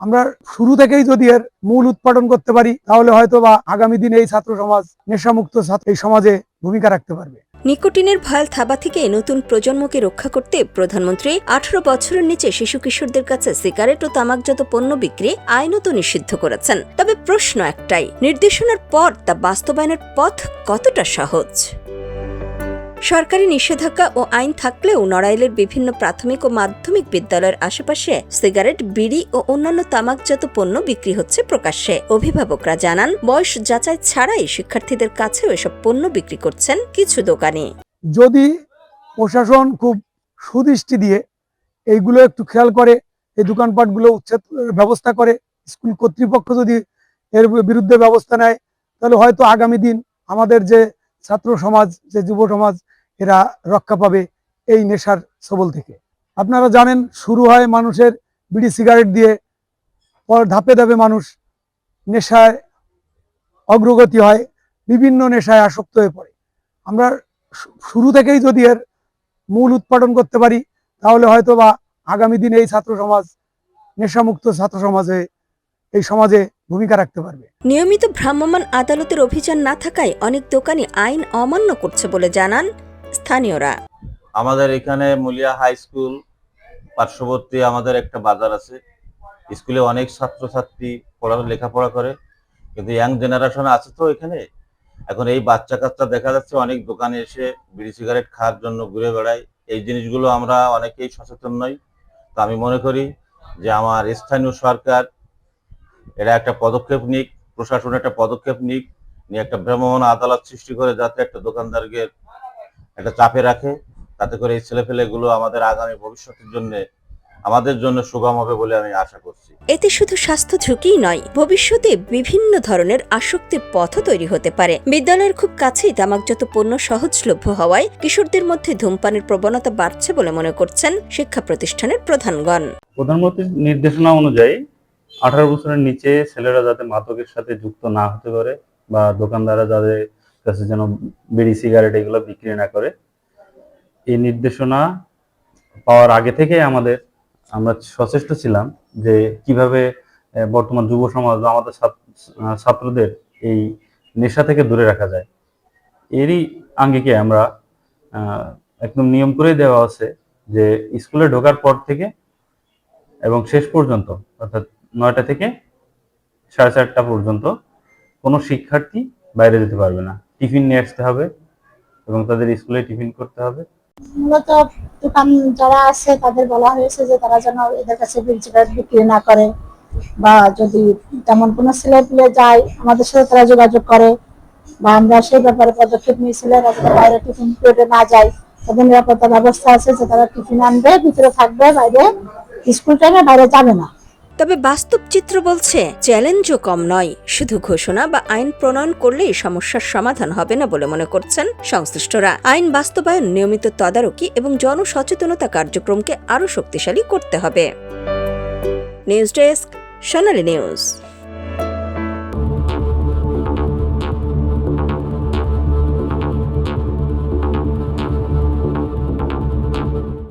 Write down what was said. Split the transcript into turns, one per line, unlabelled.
আমরা শুরু থেকেই যদি এর মূল উৎপাদন করতে পারি তাহলে হয়তো বা আগামী দিনে এই ছাত্র সমাজ নেশামুক্ত এই সমাজে ভূমিকা রাখতে পারবে।
নিকোটিনের ভয়াল থাবা থেকে নতুন প্রজন্মকে রক্ষা করতে প্রধানমন্ত্রী 18 বছরের নিচে শিশু কিশোরদের কাছে সিগারেট ও তামাকজাত পণ্য বিক্রি আইনত নিষিদ্ধ করেছেন। তবে প্রশ্ন একটাই, নির্দেশনার পর তা বাস্তবায়নের পথ কতটা সহজ? সরকারি নিষেধাজ্ঞা ও আইন থাকলেও নড়াইলের বিভিন্ন প্রাথমিক ও মাধ্যমিক বিদ্যালয়ের আশেপাশে সিগারেট, বিড়ি ও অন্যান্য তামাকজাত পণ্য বিক্রি হচ্ছে প্রকাশ্যে। অভিভাবকরা জানান, বয়স যাচাই ছাড়াই শিক্ষার্থীদের কাছেও এসব পণ্য বিক্রি করছেন কিছু দোকানি।
যদি প্রশাসন খুব সুদৃষ্টি দিয়ে এইগুলো একটু খেয়াল করে, এই দোকানপাটগুলো উচ্ছেদ ব্যবস্থা করে, স্কুল কর্তৃপক্ষ যদি এর বিরুদ্ধে ব্যবস্থা নেয়, তাহলে হয়তো আগামী দিন আমাদের যে ছাত্র সমাজ, যে যুব সমাজ, এরা রক্ষা পাবে এই নেশার ছবল থেকে। আপনারা জানেন, শুরু হয় মানুষের বিড়ি সিগারেট দিয়ে, পর ধাপে ধাপে মানুষ নেশায় অগ্রগতি হয়, বিভিন্ন নেশায় আসক্ত হয়ে পড়ে। আমরা শুরু থেকেই যদি এর মূল উৎপাদন করতে পারি তাহলে হয়তো বা আগামী দিনে এই ছাত্র সমাজ নেশামুক্ত ছাত্র সমাজে এই সমাজে ভূমিকা রাখতে পারবে।
নিয়মিত ভ্রাম্যমাণ আদালতের অভিযান না থাকায় অনেক দোকানি আইন অমান্য করছে বলে জানান স্থানীয়রা।
আমাদের এখানে মুলিয়া হাই স্কুল পার্শ্ববর্তী আমাদের একটা বাজার আছে। স্কুলে অনেক ছাত্রছাত্রী লেখাপড়া করে, কিন্তু ইয়াং জেনারেশন আছে তো এখানে। এখন এই বাচ্চা কাচ্চা দেখা যাচ্ছে অনেক দোকানে এসে বিড়ি সিগারেট খাওয়ার জন্য ঘুরে বেড়ায়। এই জিনিসগুলো আমরা অনেকেই সচেতন নই। তো আমি মনে করি যে আমার স্থানীয় সরকার এটা একটা পদক্ষেপ নিক, প্রশাসন একটা পদক্ষেপ নিক, নিয়ে একটা ভ্রাম্যমাণ আদালত সৃষ্টি করে যাতে একটা দোকানদারকে একটা চাপে রাখে, তাতে করে এই ছেলেপেলেগুলো আমাদের আগামী ভবিষ্যতের জন্য, আমাদের জন্য সুগম হবে বলে আমি আশা করছি।
এতে শুধু স্বাস্থ্য ঝুঁকিই নয়, ভবিষ্যতে বিভিন্ন ধরনের আসক্তির পথও তৈরি হতে পারে। বিদ্যালয়ের খুব কাছেই তামাকজাত পণ্য সহজলভ্য হওয়ায় কিশোরদের মধ্যে ধূমপানের প্রবণতা বাড়ছে বলে মনে করছেন শিক্ষা প্রতিষ্ঠানের প্রধানগণ।
প্রধানমন্ত্রীর নির্দেশনা অনুযায়ী 18 বছরের নিচে ছেলেরা যাতে মাদকের সাথে যুক্ত না হতে পারে, বা দোকানদাররা যাদের কাছে যেন বিড়ি সিগারেট এগুলো বিক্রি না করে, এই নির্দেশনা পাওয়ার আগে থেকে আমরা সচেষ্ট ছিলাম যে কিভাবে বর্তমান যুব সমাজ বা আমাদের ছাত্রদের এই নেশা থেকে দূরে রাখা যায়। এরই আঙ্গিকে আমরা একদম নিয়ম করে দেওয়া আছে যে স্কুলে ঢোকার পর থেকে এবং শেষ পর্যন্ত, অর্থাৎ 9টা থেকে 4:30 পর্যন্ত কোনো শিক্ষার্থী বাইরে যেতে পারবে না। টিফিন নিয়ে আসতে হবে এবং তাদের স্কুলে টিফিন করতে হবে।
মূলত দোকান যারা আছে তাদের বলা হয়েছে যে তারা যেন এদের কাছে বিড়ি সিগারেট বিক্রি না করে, বা যদি তেমন কোনো ছেলে পেলে যায় আমাদের সাথে তারা যোগাযোগ করে, বা আমরা সেই ব্যাপারে পদক্ষেপ নিয়েছিলাম যাতে বাইরে টিফিন করে না যায়। তাদের নিরাপত্তা ব্যবস্থা আছে যে তারা টিফিন আনবে, ভিতরে থাকবে, বাইরে স্কুল টাইমে বাইরে যাবে না।
তবে বাস্তব চিত্র বলছে চ্যালেঞ্জও কম নয়। শুধু ঘোষণা বা আইন প্রণয়ন করলেই সমস্যার সমাধান হবে না বলে মনে করছেন সংশ্লিষ্টরা। আইন বাস্তবায়ন, নিয়মিত তদারকি এবং জনসচেতনতা কার্যক্রমকে আরও শক্তিশালী করতে হবে। নিউজ ডেস্ক, সোনালী নিউজ।